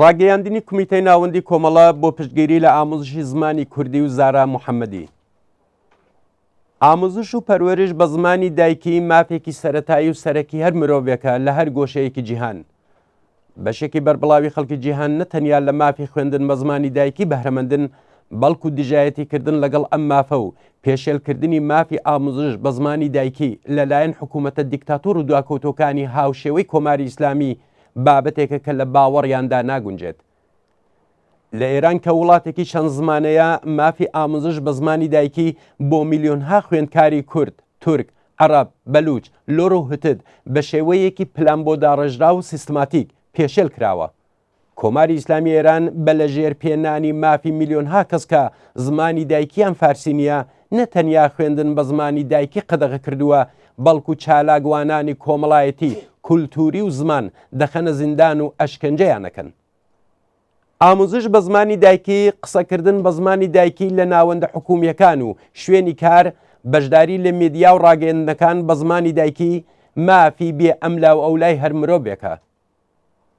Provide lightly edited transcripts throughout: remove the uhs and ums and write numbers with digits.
ڕاگەیاندنی کمیتەی ناوەندی کۆمەڵە بۆ پشتگیری لە ئامۆزشی زمانی کوردی و زارا محەممەدی. ئامۆزش و پەروەرش بە زمانی دایکی مافێکی سەرەتایی و سەرەکی هەر مرۆڤێکە لە هەر گۆشەیەکی جیهان. بەشێکی بەربڵاوی خەڵکی جیهان نەتەنیا لە مافی خوێندن بە زمانی دایکی بەهرەمەندن، بەڵکو دژایەتیکردن لەگەڵ ئەم مافە و پێشێلکردنی مافی ئامۆزش بە زمانی دایکی لەلایەن حکوومەتە دیکتاتۆر و دواکەوتەکانی هاوشێوەی کۆماری ئیسلامی بابەتێکە کە لە باوەڕیاندا ناگونجێت. لە ئێران کە وڵاتێکی چەند زمانەیە مافی ئامۆزش بە زمانی دایکی بۆ میلیۆنها خوێندکاری کورد، تورک، عەرەب، بەلوچ، لۆر و هتد بە شێوەیەکی پلان بۆ داڕێژرا و سیستماتیک پێشێل کراوە. کۆماری ئیسلامی ئێران بە لە ژێرپێنانی مافی میلیۆنها کەس کە زمانی دایکیان فارسی نییە نەتەنیا خوێندن بە زمانی دایکی قەدەغە کردووە، بەڵکو چالاگوانانی کۆمەڵایەتی کولتوری و زمان دەخەنە زیندان و ئەشکەنجەیانەکەن. ئامۆزش بە زمانی دایکی قسەکردن بە زمانی دایکی لە ناوەندە حکوومیەکان و شوێنی کار، بەشداری لە میدیا و ڕاگەیەندنەکان بە زمانی دایکی مافی بێ ئەملا و ئەولای هەر مرۆڤێکە.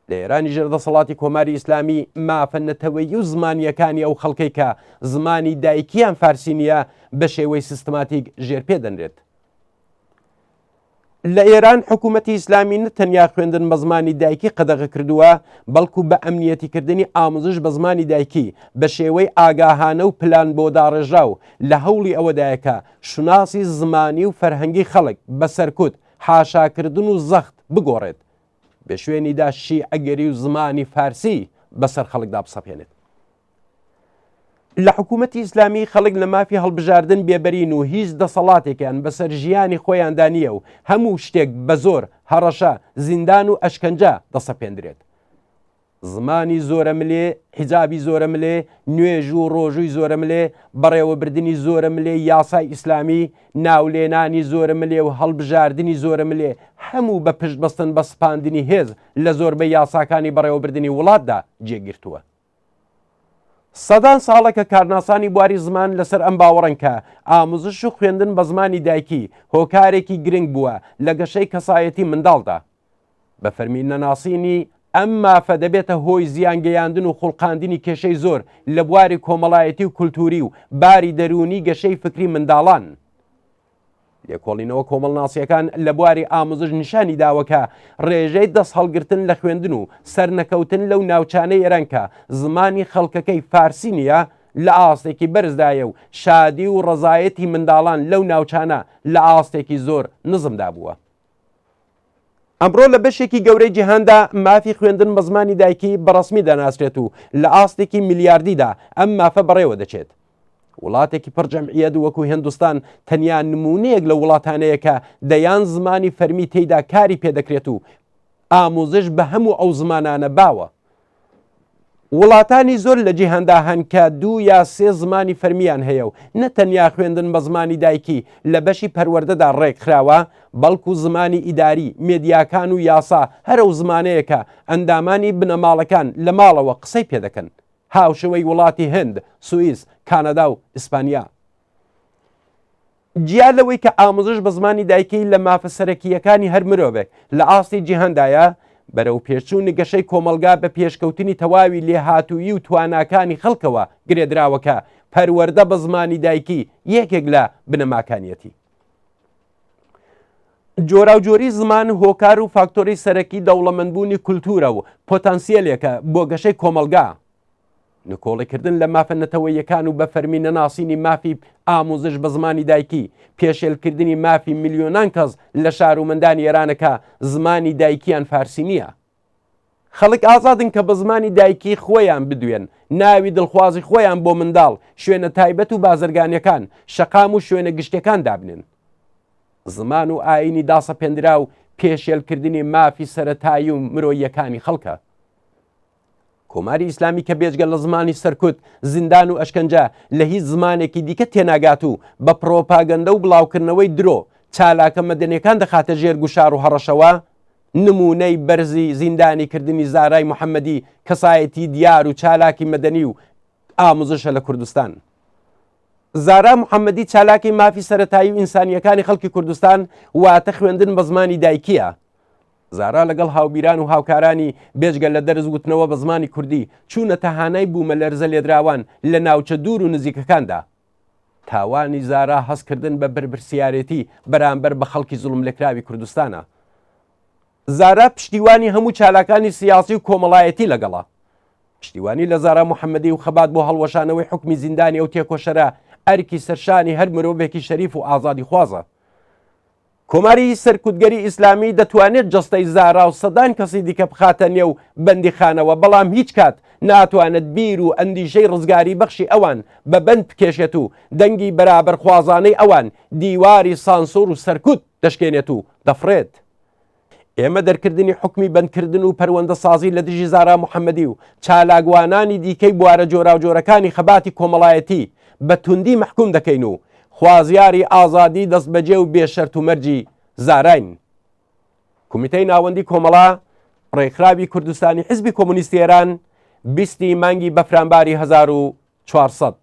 لە ئێرانی ژێردەسەڵاتی کۆماری ئیسلامی مافە نەتەوەیی و زمانیەکانی ئەو خەڵکەی کە زمانی دایکیان فارسی نییە بە شێوەی سیستماتیک ژێرپێ دەنرێت. لە ئێران حکوومەتی ئیسلامی نەتەنیا خوێندن بە زمانی دایکی قەدەغە کردووە، بەڵکو بە ئەمنیەتیکردنی ئامۆزش بە زمانی دایکی بە شێوەی ئاگاهانە و پلان بۆ داڕێژرا و لە هەوڵی ئەوەدایەکە شوناسی زمانی و فەرهەنگی خەڵک بەسەرکوت حاشاکردن و زەخت بگۆڕێت، بە شوێنیدا شیعەگەری و زمانی فارسی بەسەر خەڵکدا بسەپێنێت. لە حکوومەتی ئیسلامی خەڵک لە مافی هەڵبژاردن بێبەرین و هیچ دەسەڵاتێکیان بەسەر ژیانی خۆیاندا نییە و هەموو شتێک بە زۆر هەڕەشە، زیندان و ئەشکەنجە دەسەپێندرێت. زمانی زۆرە ملێ، حیجابی زۆرە ملێ، نوێژ و ڕۆژووی زۆرە ملێ، بەڕێوەبردننی زۆرە ملێ، یاسای ئیسلامی، ناولێنانی زۆرە ملێ و هەڵبژاردننی زۆرە ملێ، هەموو بە پشت بەستن بە سپاندنی هێز لە زۆربەی یاساکانی بەڕێوەبردننی وڵاتدا جێگرتووە. سەدان ساڵێکە کارناسانی بواری زمان لەسەر ئەم باوەڕن کە ئامۆزش و خوێندن بە زمانی دایکی هۆکارێکی گرنگ بووە لە گەشەی کەسایەتی منداڵدا. بە فەرمی نەناسینی ئەم مافە دەبێتە هۆی زیانگەیاندن و خوڵقاندنی کێشەی زۆر لە بواری کۆمەڵایەتی و کولتوری و باری دەرونی گەشەی فکری منداڵان. لێکۆڵینەوە کۆمەڵناسیەکان لە بواری ئامۆزش نیشانی داوەکە ڕێژەی دەست هەڵگرتن لە خوێندن و سەرنەکەوتن لەو ناوچانەی ئێرانکە زمانی خەڵکەکەی فارسی نییە لە ئاستێکی بەرزدایە و شادی و ڕەزایەتی منداڵان لەو ناوچانە لە ئاستێکی زۆر نزمدا بووە. ئەمڕۆ لە بەشێکی گەورەی جیهاندا مافی خوێندن بە زمانی دایکی بەڕەسمی دەناسرێت و لە ئاستێکی میلیاردیدا ئەم مافە بەڕێوە دەچێت. وڵاتێکی پڕجەمعیەت وەکو هێندوستان تەنیا نمونەیەک لە وڵاتانەیە کە دەیان زمانی فەرمی تێیدا کاری پێدەکرێت و ئامۆزش بە هەموو ئەو زمانانە باوە. وڵاتانی زۆر لە جیهاندا هەن کە 2 یا 3 زمانی فەرمیان هەیە و نەتەنیا خوێندن بە زمانی دایکی لە بەشی پەروەردەدا ڕێکخراوە، بەڵکو زمانی ئیداری، مێدیاکان و یاسا هەر ئەو زمانەیەکە ئەندامانی بنەماڵەکان لە ماڵەوە قسەی پێدەکەن، هاوشەوەی وڵاتی هند، سوئیس، کانەدا و ئیسپانیا. جیا لەوەی کە ئامۆزش بە زمانی دایکی لە مافە سەرەکیەکانی هەر مرۆڤێک لە ئاستی جیهاندایە، بەرەو پێشچوونی گەشەی کۆمەلگا بە پێشکەوتنی تەواوی لێهاتووی و تواناکانی خەڵکەوە گرێدراوەکە پەروەردە بە زمانی دایکی یەکێک لە بنەماکانیەتی. جۆراوجۆری زمان هۆکار و فاکتۆری سەرەکی دەوڵەمەندبوونی کولتورە و پۆتانسیێلێکە بۆ گەشەی کۆمەلگا. نکۆڵیکردن لە مافە نەتەوەیەکان و بە فەرمی نەناسینی مافی ئامۆزش بە زمانی دایکی، پێشێلکردنی مافی میلیۆنان کەس لە شار و مەندانی ئێرانەکە زمانی دایکیان فارسی نییە. خەڵک ئازادن کە بە زمانی دایکی خۆیان بدوێن، ناوی دڵخوازی خۆیان بۆ منداڵ، شوێنە تایبەت و بازرگانیەکان، شەقام و شوێنە گشتەکان دابنن. زمان و ئاینی داسەپێنرا و پێشێلکردنی مافی سەرەتایی و مرۆییەکانی خەڵکە. کۆماری ئیسلامی کە بێجگە لە زمانی سەرکوت، زیندان و ئەشکەنجە لە هیچ زمانێکی دیکە تێناگات و بە پرۆپاگەندە و بڵاوکردنەوەی درۆ چالاکە مەدەنیەکان دەخاتە ژێر گوشار و هەڕەشەوە، نمونەی بەرزی زیندانیکردنی زارای محەممەدی کەسایەتی دیار و چالاکی مەدەنی و ئامۆزشە لە کوردستان. زارا محەممەدی چالاکی مافی سەرەتایی و ئینسانیەکانی خەڵکی کوردستان واتە خوێندن بە زمانی دایکیە. زارا لەگەڵ هاوبیران و هاوکارانی بێژگە لە دەرزگوتنەوە بە زمانی کوردی چوونە تەهانەی بوومە لەرزە لێدراوان لە ناوچە دوور و نزیکەکاندا. تاوانی زارا هەستکردن بە برپرسیارەتی بەرامبەر بە خەڵکی زوڵم لێکراوی کوردستانە. زارا پشتیوانی هەموو چالاکانی سیاسی و کۆمەڵایەتی لەگەڵا. پشتیوانی لە زارا محەممەدی و خەبات بۆ هەڵوەشانەوەی حکمی زیندانی ئەو تێکۆشەرە ئەرکی سەرشانی هەر مرۆڤێکی شەریف و ئازادی خوازە. کۆماری سەرکوتگەری ئیسلامی دەتوانێت جەستەی زارا و سەدان کەسی دیکە بخاتە نێو بەندیخانەوە، بەڵام هیچ کات ناتوانێت بیر و ئەندیشەی ڕزگاری بەخشی ئەوان بە بەند بکێشێت و دەنگی بەرابەرخوازانەی ئەوان دیواری سانسۆر و سەرکوت دەشکێنێت و دەفرێت. ئێمە دەرکردنی حکمی بەندکردن و پەروەندە سازی لە دژی زارا محەممەدی و چالاگوانانی دیکەی بوارە جۆراوجۆرەکانی خەباتی کۆمەڵایەتی بە توندی محکوم دەکەین و خوازیاری ئازادی دەست بەجێ و بێشەرت و مەرجی زاراین. کۆمیتەی ناوەندی کۆمەڵا ڕێکخراوی کوردستانی حیزبی کۆمونیستی ئێران 20 مانگی بەفرانباری 1400